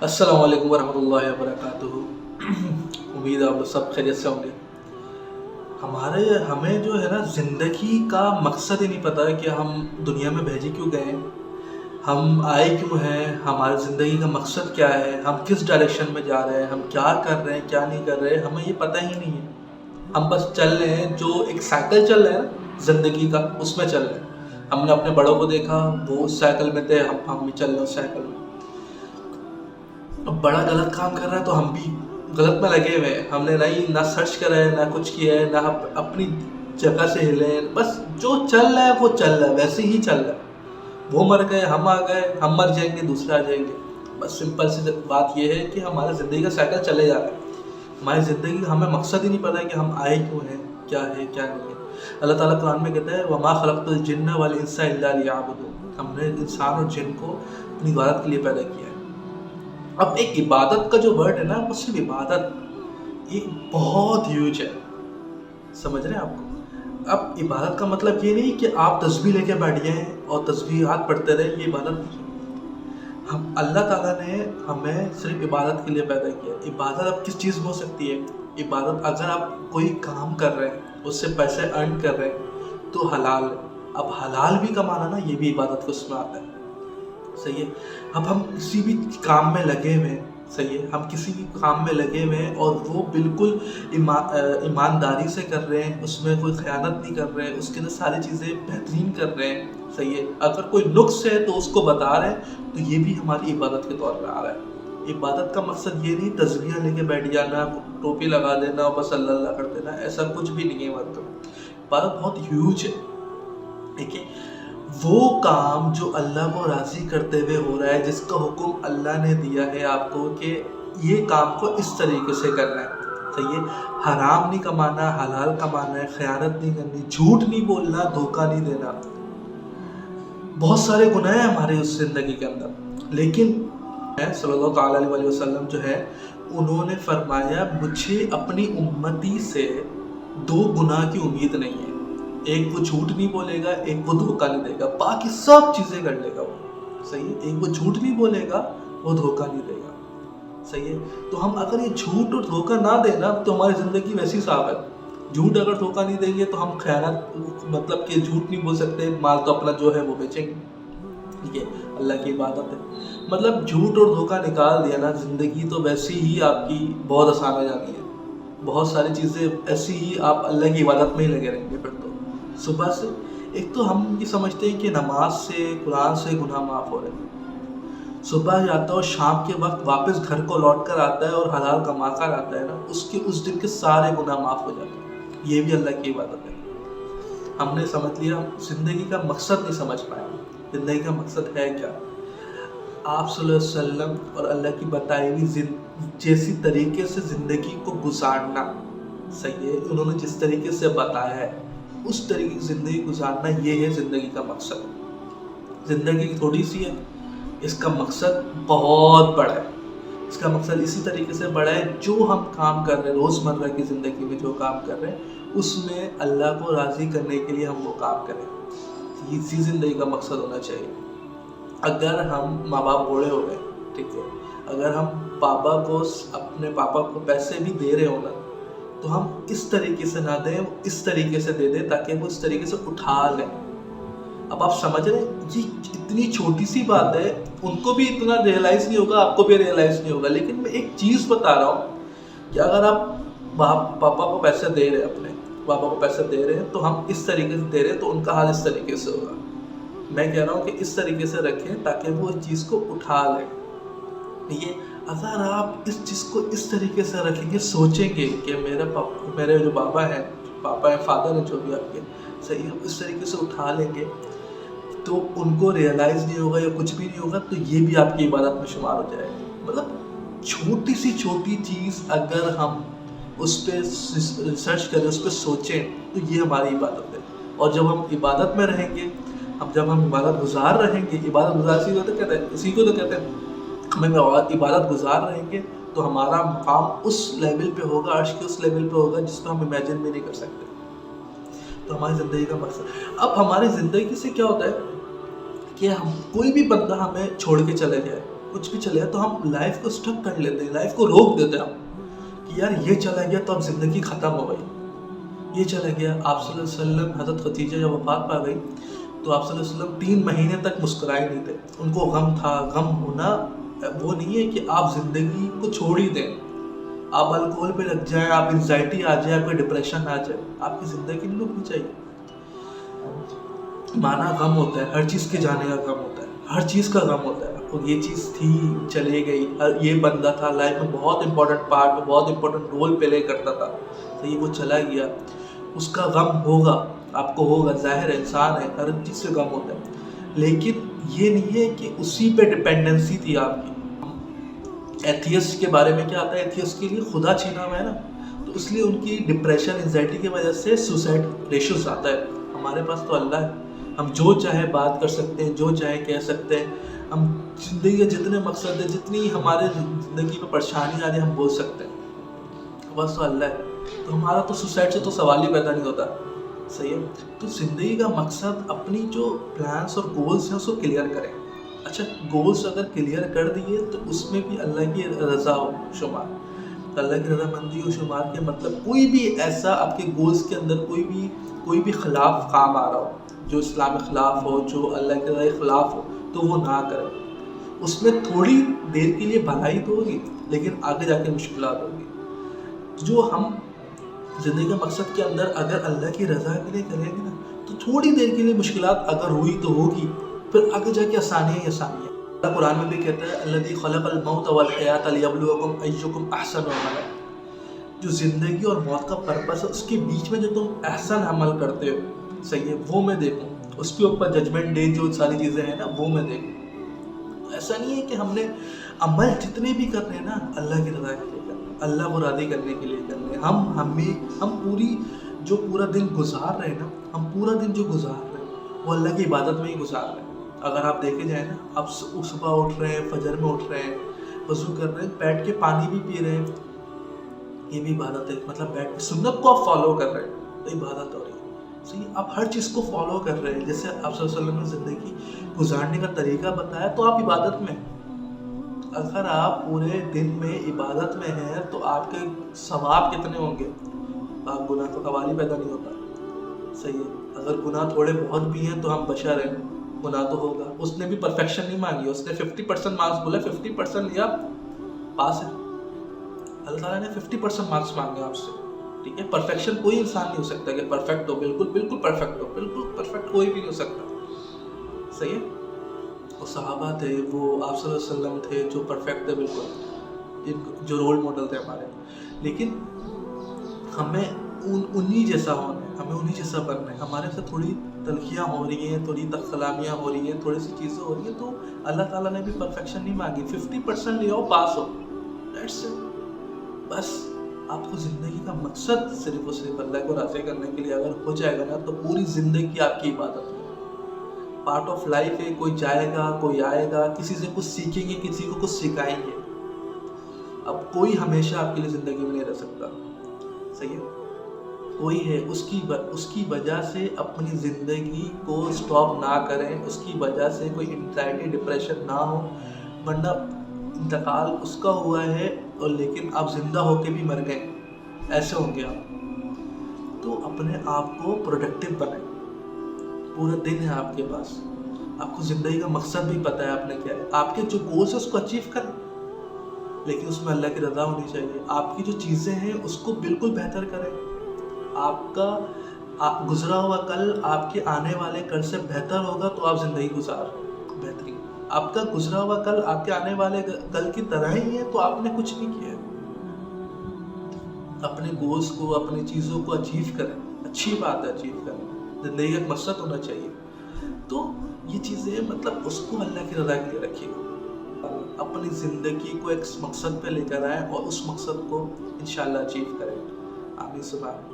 अस्सलाम वालेकुम वरहमतुल्लाहि वबरकातुहू। उम्मीद है आप लोग सब खैरियत से होंगे। हमें जो है ना, ज़िंदगी का मकसद ही नहीं पता है कि हम दुनिया में भेजे क्यों गए हैं, हम आए क्यों हैं, हमारी ज़िंदगी का मकसद क्या है, हम किस डायरेक्शन में जा रहे हैं, हम क्या कर रहे हैं क्या नहीं कर रहे हैं, हमें ये पता ही नहीं है। हम बस चल रहे हैं, जो एक साइकिल चल रहा है ना ज़िंदगी का, उसमें चल रहे हैं। हमने अपने बड़ों को देखा, वो उस साइकिल में थे, हम भी चल रहे हैं उस साइकिल में। अब बड़ा गलत काम कर रहा है तो हम भी गलत में लगे हुए हैं। हमने ना सर्च करा है, ना कुछ किया है, ना अपनी जगह से हिले हैं। बस जो चल रहा है वो चल रहा है, वैसे ही चल रहा है। वो मर गए, हम आ गए, हम मर जाएंगे, दूसरे आ जाएंगे। बस सिंपल सी बात ये है कि हमारी ज़िंदगी का साइकिल चले जा रहा है। हमारी ज़िंदगी का हमें मकसद ही नहीं पता है कि हम आए क्यों हैं, क्या है क्या नहीं है। अल्लाह ताला कुरान में कहता है, वमा खलक़तुल जिन्ना वल इंसा इल्ला लियअबुदून। हमने इंसान और जिन को अपनी इबादत के लिए पैदा किया है। अब एक इबादत का जो वर्ड है ना, वो सिर्फ इबादत, ये बहुत ह्यूज है। समझ रहे हैं आपको? अब इबादत का मतलब ये नहीं कि आप तस्बीह लेके बैठ जाएं और तस्बीहात पढ़ते रहें, ये इबादत नहीं है। हम अल्लाह ताला ने हमें सिर्फ इबादत के लिए पैदा किया। इबादत अब किस चीज़ में हो सकती है? इबादत अगर आप कोई काम कर रहे हैं, उससे पैसे अर्न कर रहे हैं तो हलाल है। अब हलाल भी कमाना ना, ये भी इबादत के उसमें आता है। सही है। अब हम किसी भी काम में लगे हुए हैं, सही है, हम किसी भी काम में लगे हुए हैं और वो बिल्कुल ईमानदारी से कर रहे हैं, उसमें कोई ख़यानत नहीं कर रहे हैं, उसके अंदर सारी चीज़ें बेहतरीन कर रहे हैं, सही है। अगर कोई नुक्स है तो उसको बता रहे हैं, तो ये भी हमारी इबादत के तौर पर आ रहा है। इबादत का मकसद ये नहीं तस्बीह लेके बैठ जाना, टोपी लगा देना और बस अल्लाह अल्लाह कर देना, ऐसा कुछ भी नहीं है। मतलब इबादत बहुत ह्यूज है, ठीक है। वो काम जो अल्लाह को राज़ी करते हुए हो रहा है, जिसका हुक्म अल्लाह ने दिया है आपको कि ये काम को इस तरीके से करना है, सही है। हराम नहीं कमाना, हलाल कमाना है, ख़यानत नहीं करनी, झूठ नहीं बोलना, धोखा नहीं देना। बहुत सारे गुनाह हैं हमारे उस ज़िंदगी के अंदर, लेकिन सल्लल्लाहु अलैहि वसल्लम जो है, उन्होंने फरमाया, मुझे अपनी उम्मती से दो गुनाह की उम्मीद नहीं है। एक वो झूठ नहीं बोलेगा, एक वो धोखा नहीं देगा, बाकी सब चीज़ें कर लेगा वो, सही है। एक वो झूठ नहीं बोलेगा, वो धोखा नहीं देगा, सही है। तो हम अगर ये झूठ और धोखा ना देना तो हमारी ज़िंदगी वैसी साफ है। झूठ अगर धोखा नहीं देंगे तो हम खयानत, मतलब कि झूठ नहीं बोल सकते, माल तो अपना जो है वो बेचेंगे, ठीक है। अल्लाह की इबादत है, मतलब झूठ और धोखा निकाल दिया ना, ज़िंदगी तो वैसी ही आपकी बहुत आसान हो जाती है। बहुत सारी चीज़ें ऐसी ही, आप अल्लाह की इबादत में ही लगे रहेंगे। फिर तो सुबह से एक तो हम ये समझते हैं कि नमाज से, कुरान से गुनाह माफ़ हो रहे हैं। सुबह जाता है और शाम के वक्त वापस घर को लौट कर आता है और हलाल कमा कर आता है ना, उसके उस दिन के सारे गुनाह माफ़ हो जाते हैं। ये भी अल्लाह की इबादत है। हमने समझ लिया, ज़िंदगी का मकसद नहीं समझ पाए। ज़िंदगी का मकसद है क्या? आप सल्लल्लाहु अलैहि वसल्लम और अल्लाह की बताई हुई जैसी तरीके से ज़िंदगी को गुजारना, सही है। उन्होंने जिस तरीके से बताया है उस तरीके की ज़िंदगी गुजारना, ये है ज़िंदगी का मकसद। ज़िंदगी थोड़ी सी है, इसका मकसद बहुत बड़ा है। इसका मकसद इसी तरीके से बड़ा है, जो हम काम कर रहे हैं रोज़मर्रा की ज़िंदगी में, जो काम कर रहे हैं उसमें अल्लाह को राज़ी करने के लिए हम वो काम करें। इसी ज़िंदगी का मकसद होना चाहिए। अगर हम माँ बाप बूढ़े हो गए, ठीक है, अगर हम अपने पापा को पैसे भी दे रहे हो ना, तो हम इस तरीके से ना दें, इस तरीके से दे दें ताकि वो इस तरीके से उठा लें। अब आप समझ रहे हैं, ये इतनी छोटी सी बात है, उनको भी इतना रियलाइज़ नहीं होगा, आपको भी रियलाइज़ नहीं होगा। लेकिन मैं एक चीज़ बता रहा हूँ कि अगर आप पापा को पैसे दे रहे हैं, अपने पापा को पैसे दे रहे हैं, तो हम इस तरीके से दे रहे हैं तो उनका हाल इस तरीके से होगा। मैं कह रहा हूँ कि इस तरीके से रखें ताकि वो इस चीज़ को उठा लें, ठीक है। अगर आप इस चीज़ को इस तरीके से रखेंगे, सोचेंगे कि मेरे जो पापा हैं, फादर हैं, जो भी आपके, सही है, इस तरीके से उठा लेंगे तो उनको रियलाइज़ नहीं होगा या कुछ भी नहीं होगा, तो ये भी आपकी इबादत में शुमार हो जाएगा। मतलब छोटी सी छोटी चीज़ अगर हम उस पर रिसर्च करें, उस पर सोचें, तो ये हमारी इबादत है। और जब हम इबादत में रहेंगे, जब हम इबादत गुजार रहेंगे, इबादत गुजार इसी को तो कहते हैं हम इबादत गुजार रहेंगे, तो हमारा मकाम उस लेवल पे होगा, अर्श के उस लेवल पे होगा जिसको हम इमेजिन भी नहीं कर सकते। तो हमारी ज़िंदगी का मकसद, अब हमारी ज़िंदगी से क्या होता है कि हम, कोई भी बंदा हमें छोड़ के चले जाए, कुछ भी चले तो हम लाइफ को स्टक कर लेते हैं, लाइफ को रोक देते हैं हम कि यार ये चला गया तो अब ज़िंदगी ख़त्म हो गई, ये चला गया। आप सल्लल्लाहु अलैहि वसल्लम, हज़रत खदीजा जब वफ़ात पा गई तो आप सल्लल्लाहु अलैहि वसल्लम 3 महीने तक मुस्कुराए नहीं थे। उनको गम था। गम होना वो नहीं है कि आप ज़िंदगी को छोड़ ही दें, आप अल्कोहल पे लग जाएं, आप एंजाइटी आ जाए, आपको डिप्रेशन आ जाए, आपकी ज़िंदगी नहीं रुकनी चाहिए। माना गम होता है, हर चीज़ के जाने का गम होता है, हर चीज़ का गम होता है। और ये चीज़ थी, चले गई, ये बंदा था लाइफ में बहुत इंपॉर्टेंट पार्ट, बहुत इंपॉर्टेंट रोल प्ले करता था, तो ये वो चला गया, उसका गम होगा, आपको होगा, जाहिर है, इंसान है, हर चीज़ से गम होता है। लेकिन ये नहीं है कि उसी पे डिपेंडेंसी थी आपकी। एथियस्ट के बारे में क्या आता है, एथियस्ट के लिए खुदा छीना हुआ है ना, तो इसलिए उनकी डिप्रेशन, एंजाइटी की वजह से सुसाइड रेशो आता है। हमारे पास तो अल्लाह है, हम जो चाहे बात कर सकते हैं, जो चाहे कह सकते हैं, हम ज़िंदगी के जितने मकसद है, जितनी हमारे ज़िंदगी में परेशानी आ रही है, हम बोल सकते हैं। बस तो अल्लाह है, तो हमारा तो सुसाइड से तो सवाल ही पैदा नहीं होता। सही है। तो ज़िंदगी का मकसद अपनी जो प्लान्स और गोल्स हैं उसको क्लियर करें। अच्छा, गोल्स अगर क्लियर कर दिए तो उसमें भी अल्लाह की रज़ा हो शुमार, अल्लाह की रज़ामंदी हो शुमार के मतलब कोई भी ऐसा आपके गोल्स के अंदर कोई भी ख़िलाफ़ काम आ रहा हो, जो इस्लाम के ख़िलाफ़ हो, जो अल्लाह के रज़ा के ख़िलाफ़ हो, तो वो ना करें। उसमें थोड़ी देर के लिए भलाई तो होगी, लेकिन आगे जाके मुश्किलात होगी। जो हम ज़िंदगी के मकसद के अंदर अगर अल्लाह की रज़ा के लिए करेंगे ना, तो थोड़ी देर के लिए मुश्किलात अगर हुई तो होगी, फिर आगे जाके आसानियाँ ही आसानियाँ। अल्लाह कुरान में भी कहता है, अल्लज़ी खलक़ल मौत वल हयात लियब्लुवकुम अय्युकुम अहसनु अमला। जो ज़िंदगी और मौत का पर्पस है, उसके बीच में जो तुम अहसन अमल करते हो, सही है, वो मैं देखूँ, उसके ऊपर जजमेंट डे जो सारी चीज़ें हैं ना, वो मैं देखूँ। तो ऐसा नहीं है कि हमने अमल जितने भी कर रहे हैं ना, अल्लाह की रज़ा के लिए कर रहे हैं, अल्लाह को राज़ी करने के लिए कर रहे हैं। हम पूरा दिन गुजार रहे हैं ना, हम पूरा दिन जो गुजार रहे हैं वो अल्लाह की इबादत में ही गुजार रहे हैं। अगर आप देखे जाए ना, आप सुबह उठ रहे हैं, फजर में उठ रहे हैं, वज़ू कर रहे हैं, बैठ के पानी भी पी रहे हैं, ये भी इबादत है। मतलब बैठ के सुन्नत को आप फॉलो कर रहे हैं, तो इबादत हो रही है। सही, आप हर चीज़ को फॉलो कर रहे हैं। जैसे आप सल्लल्लाहु अलैहि वसल्लम ने ज़िंदगी गुजारने का तरीका बताया, तो आप इबादत में, अगर आप पूरे दिन में इबादत में हैं तो आपके सवाब कितने होंगे, आप गुनाह का सवाल ही पैदा नहीं होता। सही है। अगर गुनाह थोड़े बहुत भी हैं तो हम बशर हैं, गुनाह तो होगा। उसने भी परफेक्शन नहीं मांगी, उसने 50% मार्क्स बोला, 50% लिया, पास है। अल्लाह ताला ने 50% मार्क्स मांगे आपसे, ठीक है। परफेक्शन कोई इंसान नहीं हो सकता कि परफेक्ट हो, बिल्कुल परफेक्ट हो, बिल्कुल परफेक्ट कोई भी नहीं हो सकता। सही है। वो सहाबा थे, वो आप सल्लल्लाहु अलैहि वसल्लम थे जो परफेक्ट थे, बिल्कुल जो रोल मॉडल थे हमारे। लेकिन हमें उन्हीं जैसा होना है, हमें उन्हीं जैसा बनना है। हमारे से थोड़ी तलखियाँ हो रही हैं, थोड़ी तखलामियाँ हो रही हैं, थोड़ी सी चीज़ें हो रही हैं, तो अल्लाह ताला ने भी परफेक्शन नहीं मांगी। 50% ले आओ, पास हो, दैट्स इट। बस आपको ज़िंदगी का मकसद सिर्फ और सिर्फ अल्लाह को राज़ी करने के लिए अगर हो जाएगा ना, तो पूरी ज़िंदगी आपकी इबादत है। पार्ट ऑफ लाइफ है, कोई जाएगा, कोई आएगा, किसी से कुछ सीखेंगे, किसी को कुछ सिखाएंगे। अब कोई हमेशा आपके लिए ज़िंदगी में नहीं रह सकता। सही है। कोई है, उसकी वजह से अपनी ज़िंदगी को स्टॉप ना करें, उसकी वजह से कोई एंग्जाइटी, डिप्रेशन ना हो, वरना इंतकाल उसका हुआ है और लेकिन आप ज़िंदा होके भी मर गए, ऐसे होंगे आप। तो अपने आप को प्रोडक्टिव बनाएं। पूरा दिन है आपके पास, आपको ज़िंदगी का मकसद भी पता है आपने क्या है, आपके जो गोल्स है उसको अचीव करें, लेकिन उसमें अल्लाह की रज़ा होनी चाहिए। आपकी जो चीज़ें हैं उसको बिल्कुल बेहतर करें। आपका गुजरा हुआ कल आपके आने वाले कल से बेहतर होगा, तो आप ज़िंदगी गुजार बेहतरीन। आपका गुजरा हुआ कल आपके आने वाले कल की तरह ही है, तो आपने कुछ नहीं किया। अपने गोल्स को, अपनी चीज़ों को अचीव करें, अच्छी बात है, अचीव करें। ज़िंदगी का मकसद होना चाहिए। तो ये चीज़ें मतलब उसको अल्लाह की रज़ा के लिए रखिएगा, अपनी ज़िंदगी को एक मकसद पे लेकर आएँ और उस मकसद को इंशाअल्लाह अचीव करें। आमीन सुभान।